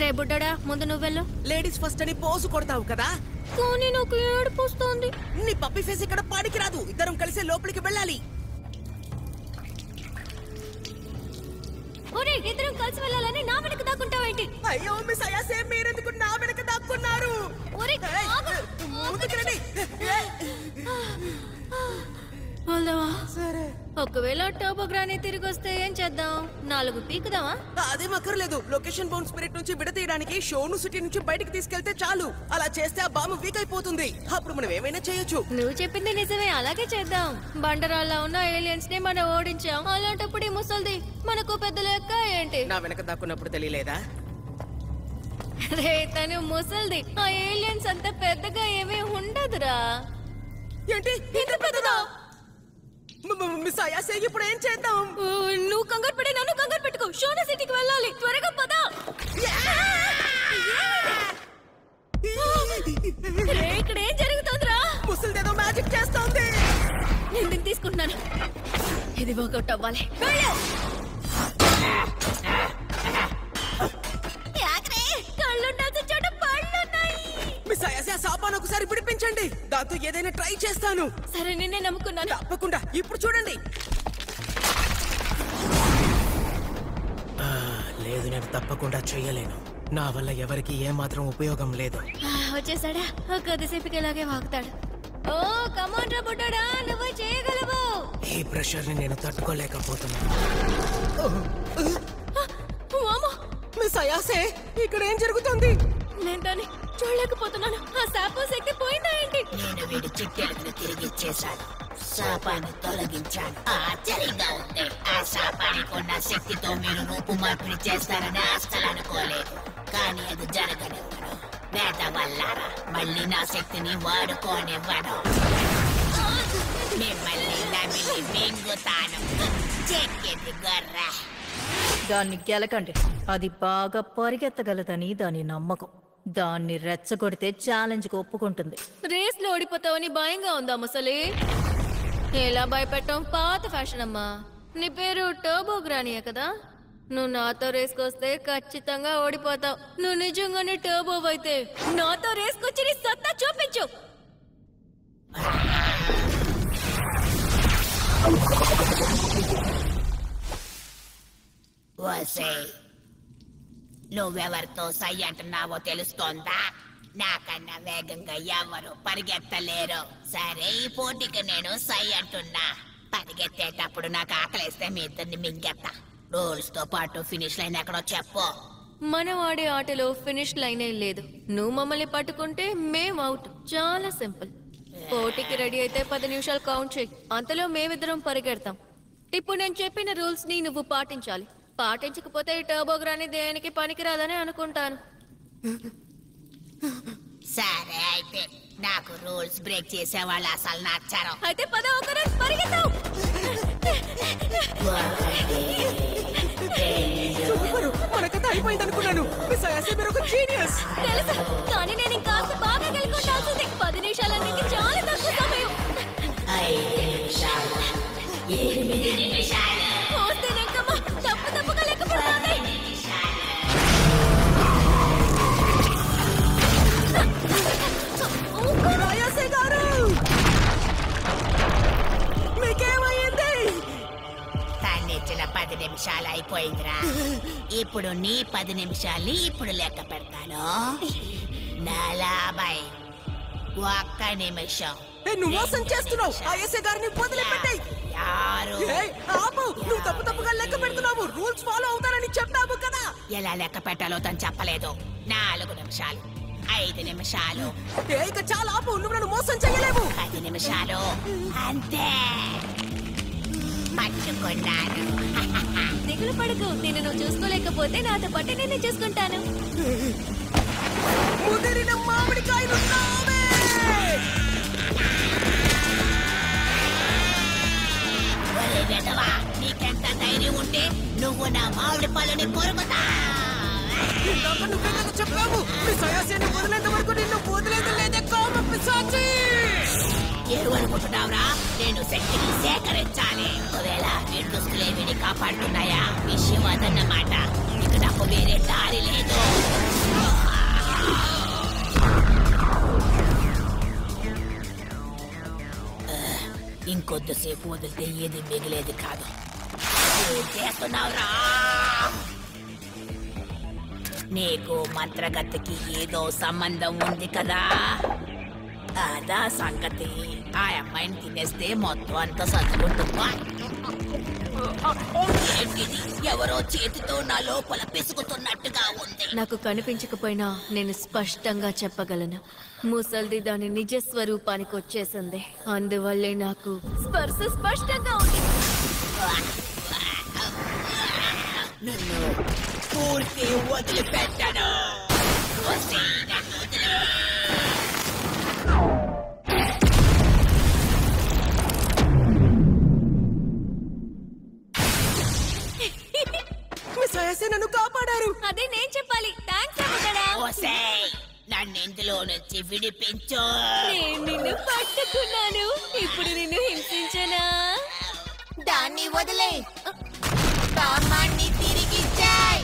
రే బుడ్డడా ముందు నువ్వెళ్ళు. Ladies first అని pose కొడతావు కదా, కానీ నాకు ఏడుపు వస్తుంది. నీ పప్పి ఫేస్ ఇక్కడ పాడికి రాదు. ఇద్దరం కలిసి లోపలికి వెళ్ళాలి. ఒరే ఇద్దరం కలిసి వెళ్ళాలని నా వెనక దాక్కుంటావేంటి? అయ్యో మిస్ అయాసే, మీరెందుకు నా వెనక దాక్కున్నారు? ఒరే వెళ్దామా? సరే. ఒకవేళ టర్బో గ్రానీ తిరిగి వస్తే ఏం చేద్దాం? 4 పీకుదామా? అదేం అక్కర్లేదు. లొకేషన్ బౌండ్ స్పిరిట్ నుంచి విడతీయడానికి షోను సిటీ నుంచి బయటికి తీసుకెళ్తే చాలు. అలా చేస్తే ఆ బాంబు వీక్ అయిపోతుంది. అప్పుడు మనం ఏమైనా చేయొచ్చు. నువ్వు చెప్పింది నిజమే, అలాగే చేద్దాం. బండరాల్లో ఉన్న ఏలియన్స్ ని మనం ఓడించాం. అలాంటప్పుడు ఈ ముసల్ది మనకు పెద్ద లెక్క ఏంటి? నా వెనక దాక్కున్నప్పుడు తెలియలేదా? రే తను ముసల్ది. ఆ ఏలియన్స్ అంత పెద్దగా ఏమీ ఉండదురా. ఏంటి ఇంత పెద్దదా? మిస్ అయాసే, ఇప్పుడు ఏం చేద్దాం? నువ్వు కంగారు పడి నన్ను కంగారు పెట్టుకో. షోనా సిటీకి వెళ్ళాలి, త్వరగా పద. ఇక్కడ ఏం జరుగుతుందిరా? ముసలిదేదో మ్యాజిక్ చేస్తోంది. నేను దీన్ని తీసుకుంటున్నాను. ఇది వర్కౌట్ అవ్వాలి. కళ్ళుండాల్సిన చోట పళ్ళున్నాయి. మిస్ అయాసే, సాపాను ఒకసారి విడిపించండి. దాంతో ఏదైనా ట్రై చేస్తాను. సరే నిన్నే నమ్ముకున్నాను. తప్పకుండా. ఇప్పుడు చూడండి. లేదు, నేను తప్పకుండా చెయ్యలేను. నా వల్ల ఎవరికి ఏమాత్రం ఉపయోగం లేదు. వచ్చేసాడా? కొద్దిసేపుకి ఇలాగే వాగుతాడు. ఓ కమాన్ రా బుడ్డోడా, నువ్వు చేయగలవు. ఈ ప్రెషర్ ని నేను తట్టుకోలేకపోతున్నాను. మిస్ అయాసే, ఇక్కడ ఏం జరుగుతుంది? నేను దాన్ని చూడలేకపోతున్నాను. ఆ శాపం శక్తి పోయిందా ఏంటి? నేను వీడి చిట్టెలుగును తిరిగి ఇచ్చేశాను. శాపాన్ని తొలగించాను. ఆశ్చర్యంగా ఉంది. ఆ శాపానికి ఉన్న శక్తితో మీరు రూపు మార్పిడి చేస్తారని అస్సలు అనుకోలేదు. కానీ అది జరగనివ్వను. వేద వల్లారా, మళ్ళీ నా శక్తిని వాడుకోనివ్వను. మిమ్మల్ని నమిలి మింగుతాను. చెక్కిది గొర్ర. దాన్ని గెలకండి. అది బాగా పరిగెత్తగలదని దాని నమ్మకం. దాన్ని రెచ్చగొడితే ఛాలెంజ్కి ఒప్పుకుంటుంది. రేస్ లో ఓడిపోతావని భయంగా ఉందా ముసలి? ఎలా భయపెట్టాం? పాత ఫ్యాషన్ అమ్మా. నీ పేరు టర్బో గ్రానీయే కదా? నువ్వు నాతో రేస్కొస్తే ఖచ్చితంగా ఓడిపోతావు. నువ్వు నిజంగానే టర్బో అయితే నాతో రేస్కొచ్చి నీ సత్తా చూపించు. నువ్వెవరితో సై అంటున్నావో తెలుస్తోందా? నాకన్నా వేగంగా ఎవరు పరిగెత్తలేరు. సరే, ఈ పోటీకి నేను సై అంటున్నా. పరిగెత్తేటప్పుడు నాకు ఆకలిస్తే మీ ఇద్దరిని మింగెత్తా. రూల్స్ తో పాటు ఫినిష్ లైన్ ఎక్కడో చెప్పు. మనం ఆడే ఆటలో ఫినిష్ లైనే లేదు. నువ్వు మమ్మల్ని పట్టుకుంటే మేం అవుట్. చాలా సింపుల్. పోటీకి రెడీ అయితే 10 నిమిషాలు కౌంట్ చేయి. అంతలో మేమిద్దరం పరిగెడతాం. ఇప్పుడు నేను చెప్పిన రూల్స్ ని నువ్వు పాటించాలి. పాటించకపోతే ఈ టర్బో గ్రానీ దేనికి పనికిరాదని అనుకుంటాను. సరే, అయితే నాకు రూల్స్ బ్రేక్ చేసే వాళ్ళు అసలు నచ్చరు. అయితే పద ఒకరు పరిగెత్తావు. మన కథ అయిపోయింది అనుకున్నాను. మిస్ అయాసే, మీరు ఒక జీనియస్. తెలుసా? కానీ నేను ఇంకా బాగా గెలుచుకోవాల్సింది. 10 నిమిషాలన్నింటి చాలా తక్కువ సమయం. 5 నిమిషాలు, 8 నిమిషాలు. తప్పుగా లెక్కపడుతోంది. అయాసే గారు, మీకేమైంది? తన్నిచ్చిన 10 నిమిషాలు అయిపోయిందిరా. ఇప్పుడు నీ 10 నిమిషాలు ఇప్పుడు లెక్క పెడతాను. 40. 1 నిమిషం. నువ్వు మోసం చేస్తున్నావు. అయాసే గారిని వదిలిపెట్టాయి. 6. ఆపు, నువ్వు తప్పుగా లెక్క పెడుతున్నావు. రూల్స్ ఫాలో అవుతారని చెప్పావు కదా. ఎలా లెక్క పెట్టాలో తను చెప్పలేదు. 4 నిమిషాలు, 5 నిమిషాలు. ఇక చాలా ఆపు, నువ్వు నన్ను మోసం చేయలేవు. 10 నిమిషాలు అంతే. పట్టుకున్నాను. దిగులు పడకు. నేను నువ్వు చూసుకోలేకపోతే నాతో పాటు నేనే చూసుకుంటాను. ముదిరిన మామిడికాయలు నావే. నీకెంత ధైర్యం ఉంటే నువ్వు నా మామిడి పళ్ళని కొరుకుతా. నువ్వెందుకు చెప్పావు? మీ సయాసిని వదిలేంత వరకు నిన్ను వదిలేదు లేదే కామ పిశాచి. 20 ఏమనుకుంటున్నావురా? నేను శక్తిని సేకరించాలి. ఒకవేళ నీ దుస్తులే వీడిని కాపాడుతున్నాయా? విషయం అదన్నమాట. ఇక నాకు వేరే దారి లేదు. ఇంకొద్దిసేపు వదిలితే ఏది మిగిలేది కాదు. ఏం చేస్తున్నావురా? నీకు మంత్రగతికి ఏదో సంబంధం ఉంది కదా? అదా సంగతి. ఆ అమ్మాయిని తినేస్తే మొత్తం అంతా సర్దుకుంటుందా? ఏంటిది? ఎవరో చేతితో నా లోపల పిసుకుతున్నట్టుగా ఉంది. నాకు కనిపించకపోయినా నేను స్పష్టంగా చెప్పగలను. ముసల్ది దాని నిజ స్వరూపానికి వచ్చేసింది. అందువల్లే నాకు స్పర్శ స్పష్టంగా ఉంది. నన్ను పూర్తి వదిలిపెట్టను. నన్ను వదిలే. మిస్సయాసే నన్ను కాపాడారు. అదే నేను చెప్పాలి. థాంక్స్ అమ్మడా. ఓసేయ్, నన్ను ఇందులో నుంచి విడిపించు. నేను నిన్ను పట్టుకున్నాను. ఇప్పుడు నిన్ను హింసించనా? దాన్ని వదిలే. కామాన్ని తిరిగిచ్చాయ్.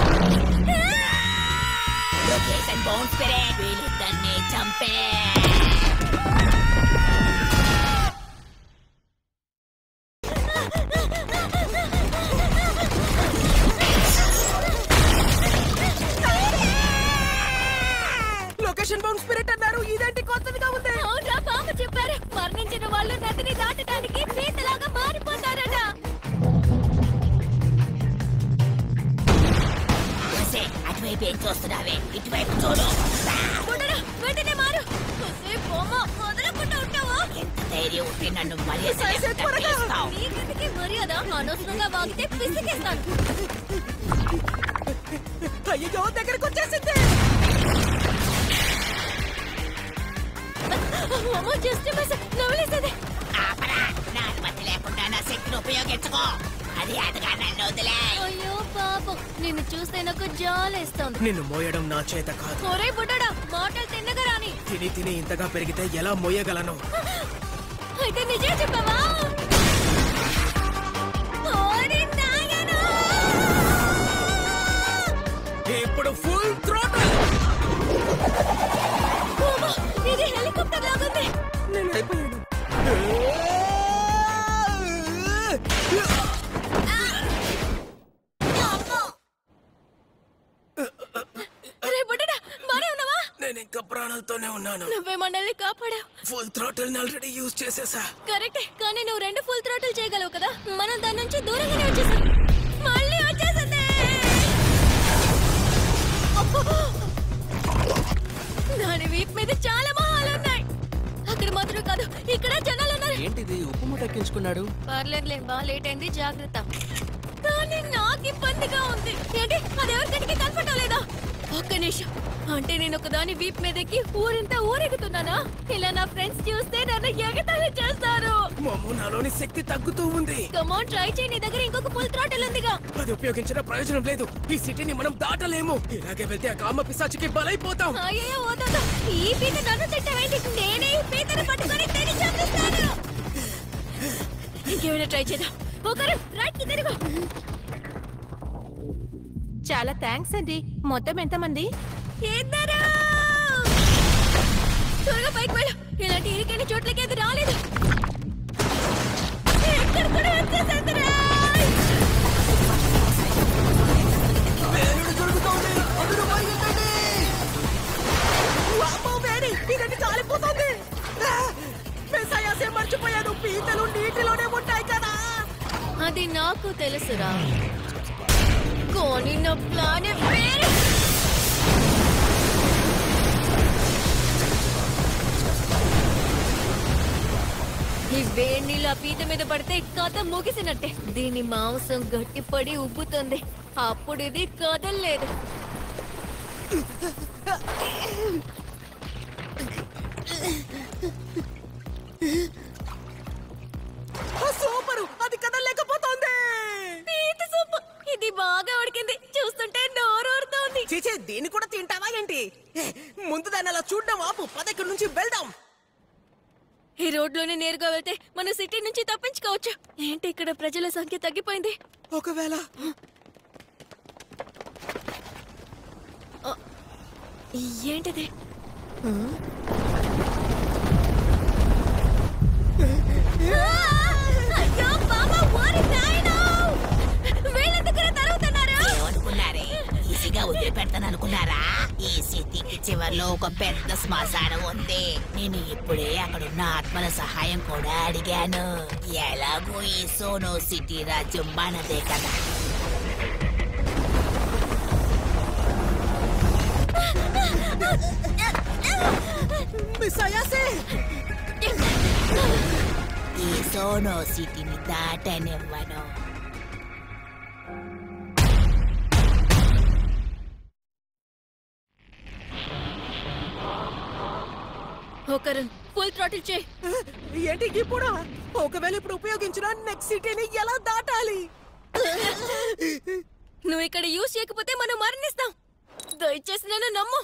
లొకేషన్ బౌన్స్ స్పిరిట్ వీళ్ళిద్దరిని చంపే. లొకేషన్ బౌండ్ స్పిరిట్ అన్నారు. ఇదేంటి కొత్తదిగా ఉంది? అవునా, పాప చెప్పారు. మరణించిన వాళ్ళు నదిని దాటడానికి పీతలాగా మారిపోతారట. అటువైపు ఏం చూస్తున్నావే? ఇటువైపు చూడు. వెంటనే మారు. బొమ్మ వదలకుండా ఉంటావా? ఎంత ధైర్యం ఉంటే నన్ను సరే, త్వరగా. నీకెందుకే మర్యాద? అనవసరంగా వాగితే పిసికేస్తాను. అయ్యో, దగ్గరకు వచ్చేసింది. అమ్మో, జస్ట్ మిస్. నవ్వులేసేది. ఆపరా. నా అనుమతి లేకుండా నా శక్తిని ఉపయోగించుకో. అది అదగా నన్ను వదిలే. అయ్యో పాపం, నిన్ను చూస్తే నాకు జాలేస్తోంది. నిన్ను మోయడం నా చేత కాదు. ఒరే బుడ్డడా, మాటలు తిన్నగా రాని. తిని తిని ఇంతగా పెరిగితే ఎలా మోయగలను? అయితే నిజం చెప్పవా? ఓరి నాయనా! ఇప్పుడు ఫుల్ థ్రోటల్. అమ్మో, ఇది హెలికాప్టర్ లాగుంది. నేను అయిపోయాను. రే బుడ్డడా, బానే ఉన్నావా? నేను ఇంకా ప్రాణాలతోనే ఉన్నాను. నువ్వే మనల్ని కాపాడావు. ఫుల్ థ్రోటల్ ఆల్రెడీ యూజ్ చేసేసా. కరెక్టే, కానీ నువ్వు 2 ఫుల్ థ్రోటిల్ చేయగలవు కదా. మనం దాని నుంచి దూరంగానే వచ్చేసాం. మళ్ళీ వచ్చేసింది. అబ్బో! దాని వీప్ మీద చాలా మొహాలు ఉన్నాయి. అక్కడ మాత్రం కాదు, ఇక్కడ జనాలు ఉన్నారు. ఏంటిది? ఉప్పు మూట ఎక్కించుకున్నాడు. పర్లేదులే, బాగా లేట్ అయింది, జాగ్రత్త. కానీ నాకు ఇబ్బందిగా ఉంది. ఏంటి, అది ఎవరికైనా కనపడలేదా? ఒక్క నిమిషం. అంటే నేను ఒకదాని వీప్ మీదకి ఊరింతా ఊరెగుతున్నానా? ఇలా నా ఫ్రెండ్స్ చూస్తే నన్ను ఎగతాళి చేస్తారు. మమ్ము, నాలోని శక్తి తగ్గుతూ ఉంది. కమాన్, ట్రై చేయి. నీ దగ్గర ఇంకొక ఫుల్ థ్రాటిల్ ఉందిగా. అది ఉపయోగించిన ప్రయోజనం లేదు. ఈ సిటీని మనం దాటలేము. ఇలాగే వెళ్తే ఆ కామ పిశాచికి బలైపోతాం. అయ్యో వద్దు. ఈ పీత నన్ను తిట్టవేంటి? నేనే ఈ పీతను పట్టుకొని తిని చంపిస్తాను. ఇంకేమైనా ట్రై చేద్దాం. ఒకరు రైట్ కి తిరుగు. చాలా థ్యాంక్స్ అండి. మొత్తం ఎంతమంది? ఇద్దరు. త్వరగా పైకి వెళ్ళు. ఇలాంటి ఇరికైన చోట్లకి అది రాలేదు. ఎక్కడ కూడా వచ్చేసేదిరా. కాలిపోతుంది. మర్చిపోయాను, పీతలు నీటిలోనే ఉంటాయి కదా. అది నాకు తెలుసురా, కానీ నా ప్లాన్ వేరే. ఈ వేడి నీళ్ళు ఆ పీత మీద పడితే కథ ముగిసినట్టే. దీని మాంసం గట్టిపడి ఉబ్బుతుంది. అప్పుడు ఇది కదల్లేదు. సూపరు, అది కదలలేకపోతుంది. పీత సూప్. ఇది బాగా ఉడికింది. చూస్తుంటే నోరు ఊరుతోంది. చీచే, దీన్ని కూడా తింటావా ఏంటి? ముందు దాన్ని అలా చూడడం ఆపు. పద, ఇక్కడి నుంచి వెళ్దాం. రోడ్లోనే నేరుగా వెళ్తే మన సిటీ నుంచి తప్పించుకోవచ్చు. ఏంటి ఇక్కడ ప్రజల సంఖ్య తగ్గిపోయింది? ఒకవేళ ఏంటిది? అయ్యో బాబా, ఓరి నాయనా! వీళ్ళెందుకు తరుగుతున్నారు? ఏమనుకున్నారే? ఈజీగా వదిలిపెడతాననుకున్నారా? ఈ సిటీకి చివర్లో ఒక పెద్ద శ్మశానం ఉంది. నేను ఇప్పుడే అక్కడున్న ఆత్మల సహాయం కూడా అడిగాను. ఎలాగో ఈ సోనో సిటీ రాజ్యం మనదే కదా. మిస్ అయ్యాసే. ఈ సోనో సిటీని దాటనివ్వను. ఒకరు ఫుల్ థ్రాటిల్ చేయి. ఏంటి ఇప్పుడు? ఒకవేళ ఇప్పుడు ఉపయోగించిన నెక్స్ట్ సిటీని ఎలా దాటాలి? నువ్వు ఇక్కడ యూజ్ చేయకపోతే మనం మరణిస్తాం. దయచేసి నన్ను నమ్ము.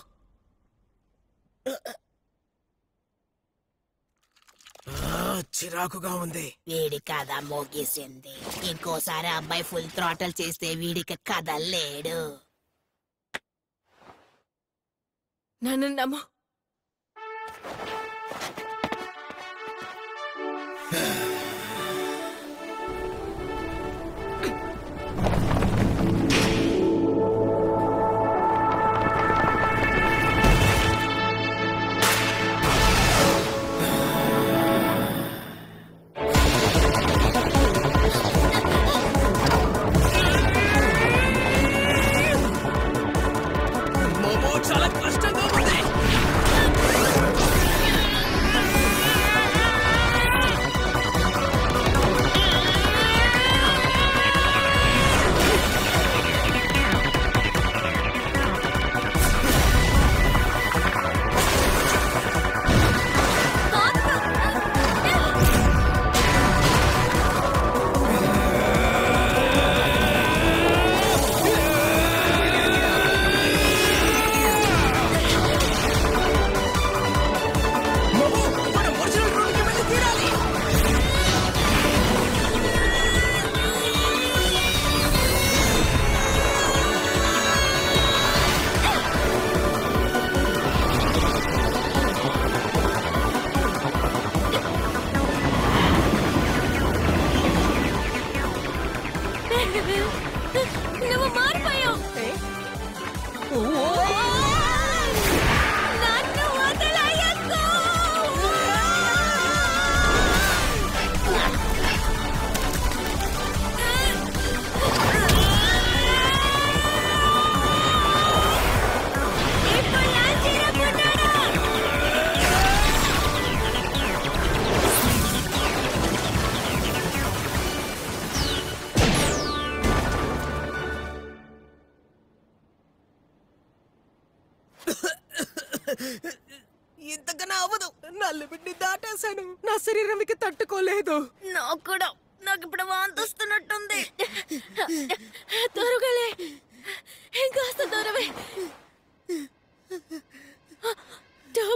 చిరాకుగా ఉంది. వీడి కథ మోగేసింది. ఇంకోసారి అబ్బాయి ఫుల్ థ్రాటల్ చేస్తే వీడికి కదలేడు. నన్ను నమ్ము. చాలా కష్టంగా ఉంది. నువ్వు మారిపోయావు. నన్ను వదిలేయకు. ఇప్పుడు నా చిరపున్నాడా? ఇంతకన్నా అవ్వదు. నా లిమిట్ ని దాటేశాను. నా శరీరం ఇక తట్టుకోలేదు. నాకు కూడా. నాకు ఇప్పుడు వాంతొస్తున్నట్టుంది. త్వరగాలే, ఇంకాస్త దూరమే.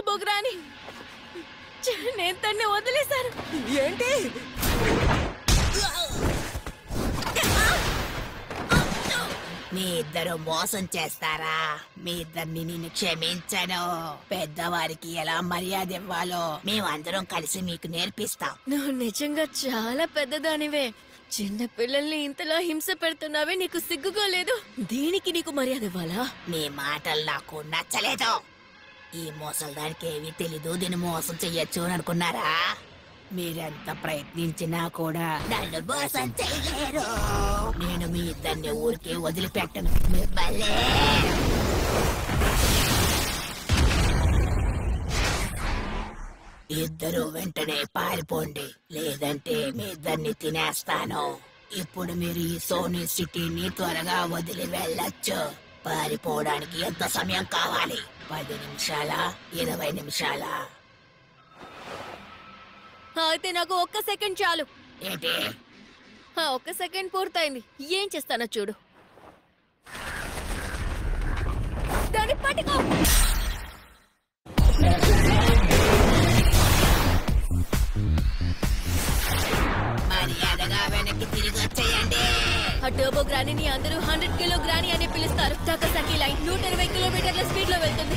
బొగ్రాని, నేను తన్ని వదిలేశాను. ఏంటి? మీ ఇద్దరు మోసం చేస్తారా? మీ ఇద్దరిని నేను క్షమించను. పెద్దవారికి ఎలా మర్యాద ఇవ్వాలో మేమందరం కలిసి మీకు నేర్పిస్తాం. నువ్వు నిజంగా చాలా పెద్దదానివే. చిన్న పిల్లల్ని ఇంతలా హింస పెడుతున్నావే, నీకు సిగ్గుగా లేదు? దీనికి నీకు మర్యాద ఇవ్వాలా? మీ మాటలు నాకు నచ్చలేదు. ఈ మోసల్దానికి ఏమీ తెలీదు, దీన్ని మోసం చెయ్యొచ్చు అని అనుకున్నారా? మీరెంత ప్రయత్నించినా కూడా నన్ను మోసం చెయ్యలేరు. నేను మీ ఇద్దరిని ఊరికే వదిలిపెట్టను. మిమ్మల్ని ఇద్దరు వెంటనే పారిపోండి, లేదంటే మీ ఇద్దరిని తినేస్తాను. ఇప్పుడు మీరు ఈ సోనీ సిటీని త్వరగా వదిలి వెళ్ళొచ్చు. పారిపోవడానికి ఎంత సమయం కావాలి? 10 నిమిషాలా? 20 నిమిషాలా? అయితే నాకు 1 సెకండ్ చాలు. ఏంటి? 1 సెకండ్ పూర్తయింది. ఏం చేస్తానో చూడు. దాన్ని పట్టుకో. వెనక్కి తిరిగి వచ్చేయండి. ఆ టర్బో గ్రానీని అందరూ 100 కిలో గ్రానీ అని పిలుస్తారు. టకసకి లైన్ 120 కిలోమీటర్ల స్పీడ్ లో వెళ్తుంది.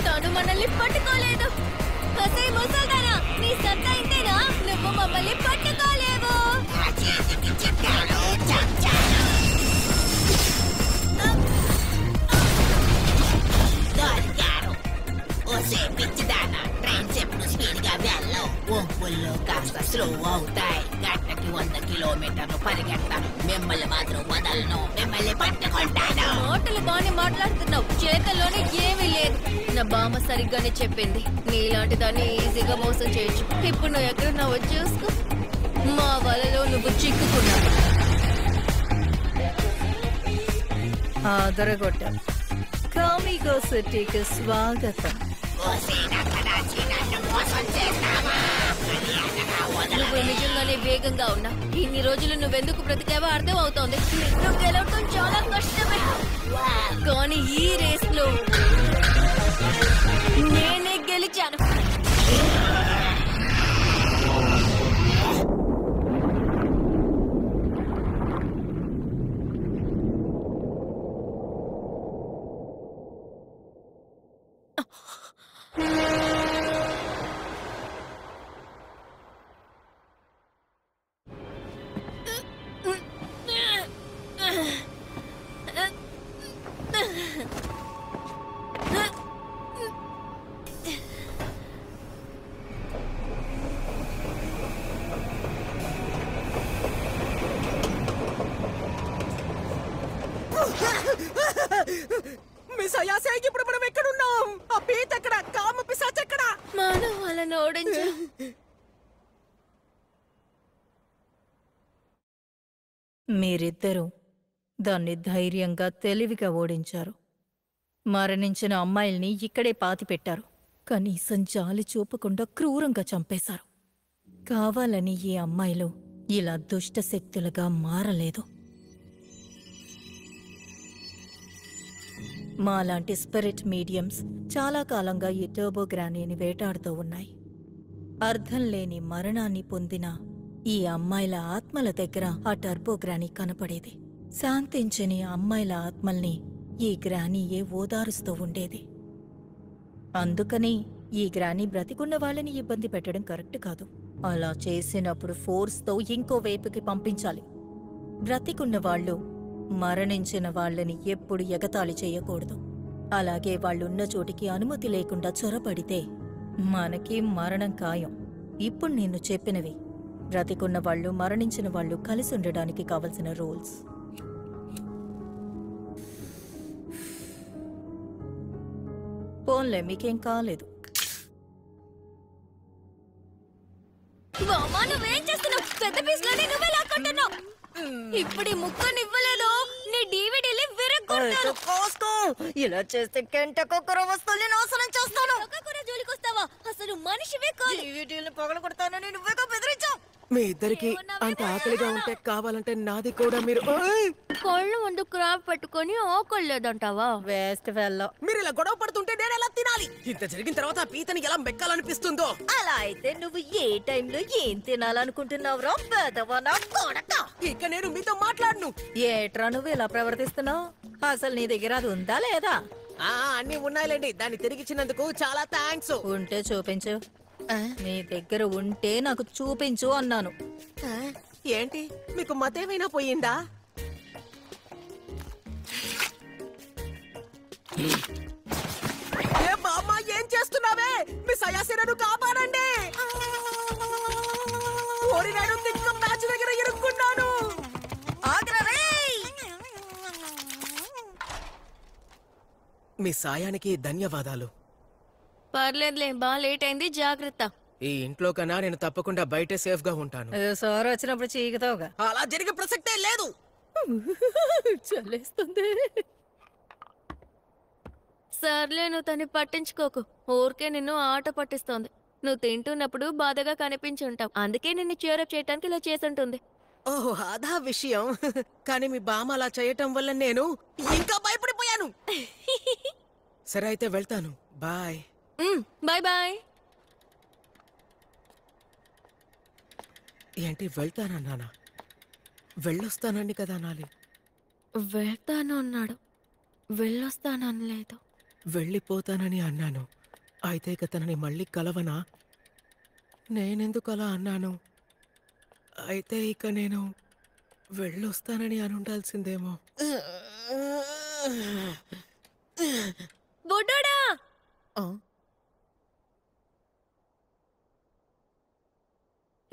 తను మనల్ని పట్టుకోలేదు. కసే ముసల్దానా, నీ సత్తా ఇంతేనా? నువ్వు మమ్మల్ని పట్టుకోలేవు. నా చేతికి చిక్కాడు, చచ్చాను. దొరికారు. ఓసే పిచ్చిదానా, ట్రైన్స్ ఎప్పుడు స్పీడ్ గా వెళ్ళవు. వంపుల్లో కాస్త స్లో అవుతాయి. గంటకి 100 కిలోమీటర్లు పరిగెడతాను. మిమ్మల్ని మాత్రం వదలను. మిమ్మల్ని పట్టుకుంటాను. మాటలు బాగానే మాట్లాడుతున్నావు, చేతల్లోనే ఏమీ లేదు. నా బామ్మ సరిగ్గానే చెప్పింది, నీలాంటి దాన్ని ఈజీగా మోసం చేయొచ్చు. ఇప్పుడు నువ్వు ఎక్కడున్నావో చూసుకో. మా వలలో నువ్వు చిక్కుకున్నావు. ఆదరగొట్ట కామిగో సిటీకి స్వాగతం. ఓసే నక్కడాచి, నన్ను మోసం చేస్తావా? మర్యాదగా వదలవే. నువ్వు నిజంగానే వేగంగా ఉన్నా. ఇన్ని రోజులు నువ్వెందుకు బ్రతికావో అర్థం అవుతోంది. నిన్ను గెలవటం చాలా కష్టమే, కానీ ఈ రేస్ లో నేనే గెలిచాను. మిస్ అయాసే, ఇప్పుడు మనం ఎక్కడున్నాం? ఆ పీత ఎక్కడ? కామ పిశాచ్ ఎక్కడ? మనం వాళ్ళని ఓడించు. మీరిద్దరూ దాన్ని ధైర్యంగా తెలివిగా ఓడించారు. మరణించిన అమ్మాయిల్ని ఇక్కడే పాతిపెట్టారు. కనీసం జాలి చూపకుండా క్రూరంగా చంపేశారు. కావాలని ఈ అమ్మాయిలు ఇలా దుష్టశక్తులుగా మారలేదు. మాలాంటి స్పిరిట్ మీడియంస్ చాలా కాలంగా ఈ టర్బోగ్రానీని వేటాడుతూ ఉన్నాయి. అర్థం లేని మరణాన్ని పొందిన ఈ అమ్మాయిల ఆత్మల దగ్గర ఆ టర్బోగ్రానీ కనపడేది. శాంతించని అమ్మాయిల ఆత్మల్ని ఈ గ్రానీయే ఓదారుస్తూ ఉండేది. అందుకని ఈ గ్రానీ బ్రతికున్న వాళ్ళని ఇబ్బంది పెట్టడం కరెక్ట్ కాదు. అలా చేసినప్పుడు ఫోర్స్తో ఇంకో వైపుకి పంపించాలి. బ్రతికున్న వాళ్ళు మరణించిన వాళ్ళని ఎప్పుడు ఎగతాళి చేయకూడదు. అలాగే వాళ్ళున్న చోటికి అనుమతి లేకుండా చొరబడితే మనకి మరణం ఖాయం. ఇప్పుడు నేను చెప్పినవి బ్రతికున్న వాళ్ళు మరణించిన వాళ్ళు కలిసి ఉండడానికి కావలసిన రూల్స్. పోన్లే, మీకేం కాలేదు. బామ్మా, నువ్వేం చేస్తున్నావు? పెద్ద పీస్లోనే నువ్వే లాక్కుంటున్నావు. ఇప్పుడు ఈ ముక్కని ఇవ్వలేదు, నీ డీవీడీని విరగ్గొడతాను. ఇలా చేస్తే కెంట కుక్కర వస్తువుల్ని నాశనం చేస్తాను. ఒక్కకూర జోలికొస్తావా? అసలు మనిషివే కాదు. డీవీడీని పగల కొడతానని నువ్వేగా బెదిరించావు. మీ ఇద్దరికి అంత ఆకలిగా ఉంటే కావాలంటే నాది కూడా మీరు కళ్ళు ముందు క్రాప్ పెట్టుకొని ఆకలేదంటావా? Waste fellow. మీరు ఇలా గొడవ పడుతుంటే నేను ఎలా తినాలి? ఇంత జరిగిన తర్వాత ఆ పీతని ఎలా మెక్కాలనిపిస్తుందో. అలా అయితే నువ్వు ఏ టైంలో ఏం తినాలనుకుంటున్నావురా పెదవనా కొడక? ఇక నేను మీతో మాట్లాడను. ఏట్రా నువ్వు ఇలా ప్రవర్తిస్తున్నావు? అసలు నీ దగ్గర అది ఉందా లేదా? అన్ని ఉన్నాయిలేండి. దాన్ని తిరిగిచ్చినందుకు చాలా థ్యాంక్స్. ఉంటే చూపించు. నీ దగ్గర ఉంటే నాకు చూపించు అన్నాను. ఏంటి, మీకు మతేమైనా పోయిందా? ఏ బామ్మ, ఏం చేస్తున్నావే? మీ సయాసిరను కాపాడండి. ఓడినాడు, తిక్క మ్యాచ్ దగ్గర ఇరుక్కున్నాను. మీ సాయానికి ధన్యవాదాలు. పర్లేదులే, బాగా లేట్ అయింది, జాగ్రత్త. ఈ ఇంట్లో కన్నా నేను తప్పకుండా బయటే సేఫ్ గా ఉంటాను. సార్ వచ్చినప్పుడు చీకుతావుగా. అలా జరిగే ప్రసక్తే లేదు. చల్లేస్తుంది. సర్లే, నువ్వు తన్ని పట్టించుకోకు. ఊరికే నిన్ను ఆట పట్టిస్తోంది. నువ్వు తింటున్నప్పుడు బాధగా కనిపించుంటావు, అందుకే నిన్ను చేరప్ చేయడానికి ఇలా చేసుంటుంది. ఓహో, అదా విషయం. కానీ మీ బామ్మ అలా చేయటం వల్ల నేను ఇంకా భయపడిపోయాను. సరే అయితే వెళ్తాను. బాయ్. Bye bye. ఏంటి వెళ్తానన్నానా? వెళ్ళొస్తానండి కదా అనాలి. వెళ్తాను అన్నాడు, వెళ్ళొస్తాననలేదు. వెళ్ళిపోతానని అన్నాను. అయితే ఇక తనని మళ్ళీ కలవనా? నేనెందుకు అలా అన్నాను? అయితే ఇక నేను వెళ్ళొస్తానని అనుండాల్సిందేమో. బుడ్డోడా, ఆ,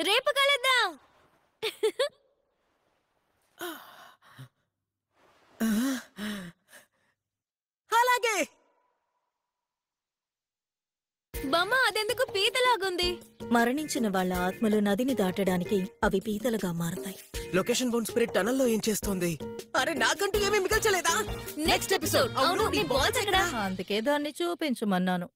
రేపు కలుద్దాం. అలాగే. బామ్మ, అదెందుకు పీతలాగుంది? మరణించిన వాళ్ళ ఆత్మలు నదిని దాటడానికి అవి పీతలుగా మారతాయి. లొకేషన్ బౌండ్ స్పిరిట్ టనల్లో ఏం చేస్తోంది? అరే నాకంటూ ఏమీ మిగల్చలేదా? Next episode. అవును, నీ బాల్స్ ఎక్కడా? అందుకే దాన్ని చూపించమన్నాను.